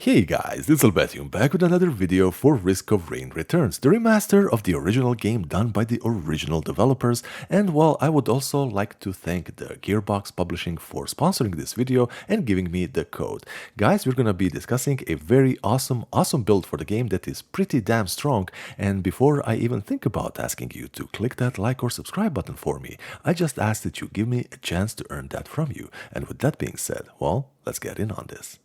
Hey guys, this is Albertium back with another video for Risk of Rain Returns, the remaster of the original game done by the original developers. And well, I would also like to thank the Gearbox Publishing for sponsoring this video and giving me the code. Guys, we're gonna be discussing a very awesome build for the game that is pretty damn strong. And before I even think about asking you to click that like or subscribe button for me, I just ask that you give me a chance to earn that from you. And with that being said, well, let's get in on this.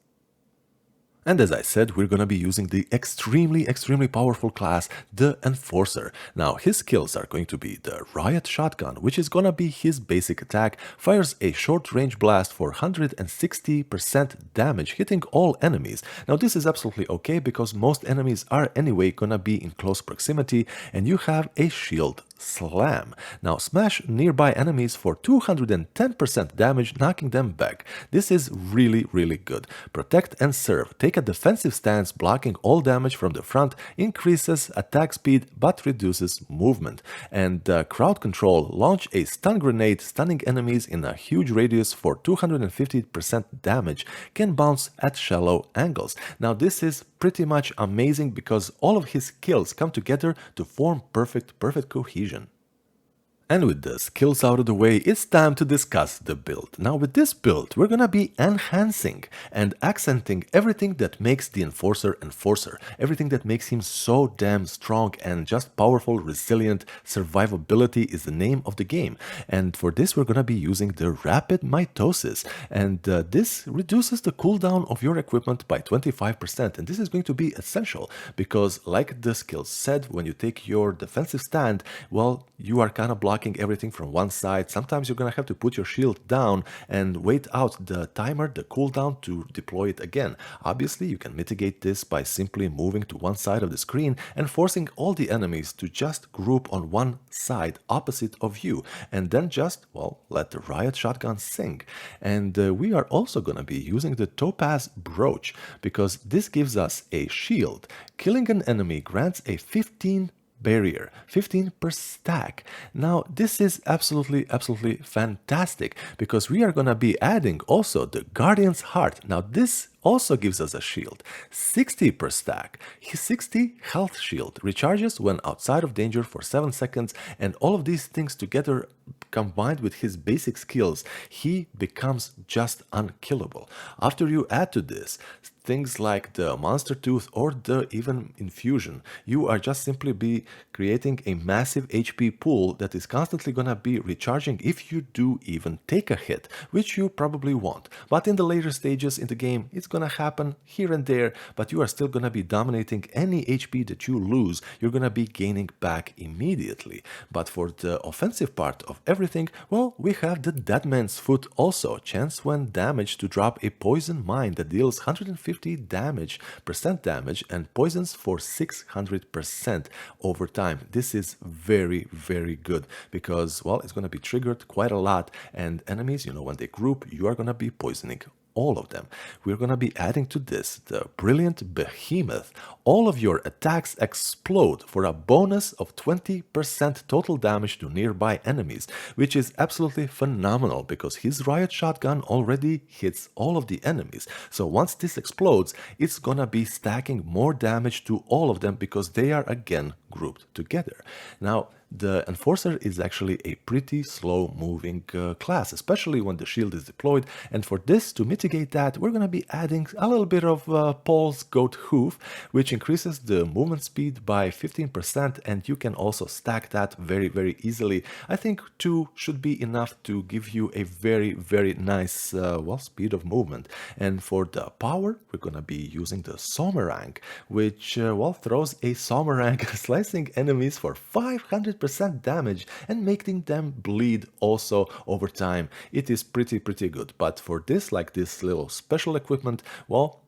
And as I said, we're gonna be using the extremely powerful class, the Enforcer. Now, his skills are going to be the Riot Shotgun, which is gonna be his basic attack, fires a short-range blast for 160% damage, hitting all enemies. Now, this is absolutely okay because most enemies are anyway gonna be in close proximity, and you have a shield slam. Now smash nearby enemies for 210% damage, knocking them back. This is really good. Protect and serve. Take a defensive stance, blocking all damage from the front, increases attack speed but reduces movement. And crowd control. Launch a stun grenade, stunning enemies in a huge radius for 250% damage. Can bounce at shallow angles. Now this is pretty much amazing because all of his skills come together to form perfect cohesion. And with the skills out of the way, it's time to discuss the build. Now with this build, we're gonna be enhancing and accenting everything that makes the Enforcer, everything that makes him so damn strong and just powerful, resilient. Survivability is the name of the game. And for this, we're gonna be using the Rapid Mitosis. And this reduces the cooldown of your equipment by 25%. And this is going to be essential because like the skills said, when you take your defensive stand, well, you are kind of blocking everything from one side. Sometimes you're gonna have to put your shield down and wait out the timer, the cooldown, to deploy it again. Obviously, you can mitigate this by simply moving to one side of the screen and forcing all the enemies to just group on one side opposite of you, and then just, well, let the Riot Shotgun sing. And we are also gonna be using the Topaz Brooch because this gives us a shield. Killing an enemy grants a 15 barrier, 15 per stack. Now this is absolutely fantastic because we are gonna be adding also the Guardian's Heart. Now this also gives us a shield, 60 per stack. His 60 health shield recharges when outside of danger for 7 seconds, and all of these things together combined with his basic skills, he becomes just unkillable. After you add to this things like the Monster Tooth or the even Infusion, you are just simply be creating a massive HP pool that is constantly gonna be recharging if you do even take a hit, which you probably won't. But in the later stages in the game, it's gonna happen here and there, but you are still gonna be dominating. Any HP that you lose, you're gonna be gaining back immediately. But for the offensive part of everything, well, we have the Deadman's Foot also, chance when damaged to drop a poison mine that deals 150% damage and poisons for 600% over time. This is very good because, well, it's gonna be triggered quite a lot, and enemies, you know, when they group, you are gonna be poisoning all of them. We're gonna be adding to this the Brilliant Behemoth. All of your attacks explode for a bonus of 20% total damage to nearby enemies, which is absolutely phenomenal because his Riot Shotgun already hits all of the enemies. So once this explodes, it's gonna be stacking more damage to all of them because they are again grouped together. Now, the Enforcer is actually a pretty slow moving class, especially when the shield is deployed, and for this to mitigate that, we're going to be adding a little bit of Paul's Goat Hoof, which increases the movement speed by 15%, and you can also stack that very easily. I think 2 should be enough to give you a very nice well, speed of movement. And for the power, we're going to be using the Somerang, which well, throws a Somerang slicing enemies for 500% damage and making them bleed also over time. It is pretty good. But for this, like this little special equipment, well,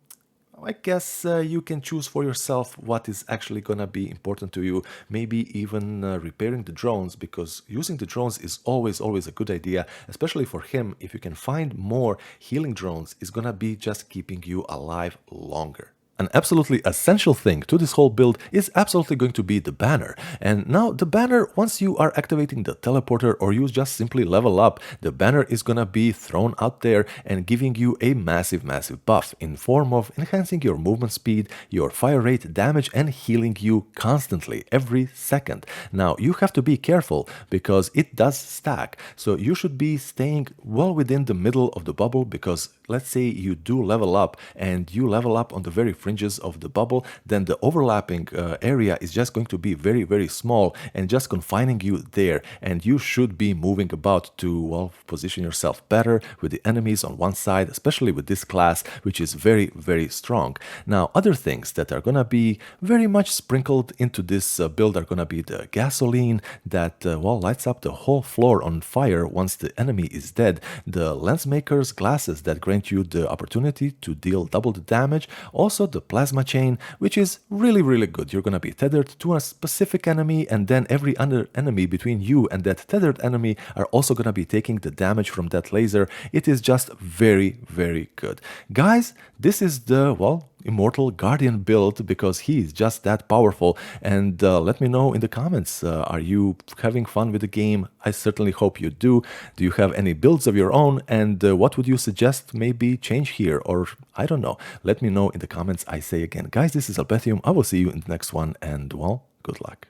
I guess you can choose for yourself what is actually gonna be important to you. Maybe even repairing the drones, because using the drones is always a good idea, especially for him. If you can find more healing drones, it's gonna be just keeping you alive longer. An absolutely essential thing to this whole build is absolutely going to be the banner. And now the banner, once you are activating the teleporter or you just simply level up, the banner is gonna be thrown out there and giving you a massive buff in form of enhancing your movement speed, your fire rate, damage, and healing you constantly every second. Now you have to be careful because it does stack, so you should be staying well within the middle of the bubble, because let's say you do level up and you level up on the very fringes of the bubble, then the overlapping area is just going to be very small and just confining you there, and you should be moving about to, well, position yourself better with the enemies on one side, especially with this class, which is very strong. Now, other things that are gonna be very much sprinkled into this build are gonna be the gasoline that, well, lights up the whole floor on fire once the enemy is dead, the lensmaker's glasses that grant you the opportunity to deal double the damage, also the plasma chain, which is really good. You're gonna be tethered to a specific enemy, and then every other enemy between you and that tethered enemy are also gonna be taking the damage from that laser. It is just very good. Guys, this is the, well, Immortal Guardian build because he is just that powerful. And let me know in the comments, are you having fun with the game? I certainly hope you do. Do you have any builds of your own? And what would you suggest maybe change here? Or I don't know. Let me know in the comments. I say again, guys, this is Albethium. I will see you in the next one, and well, good luck.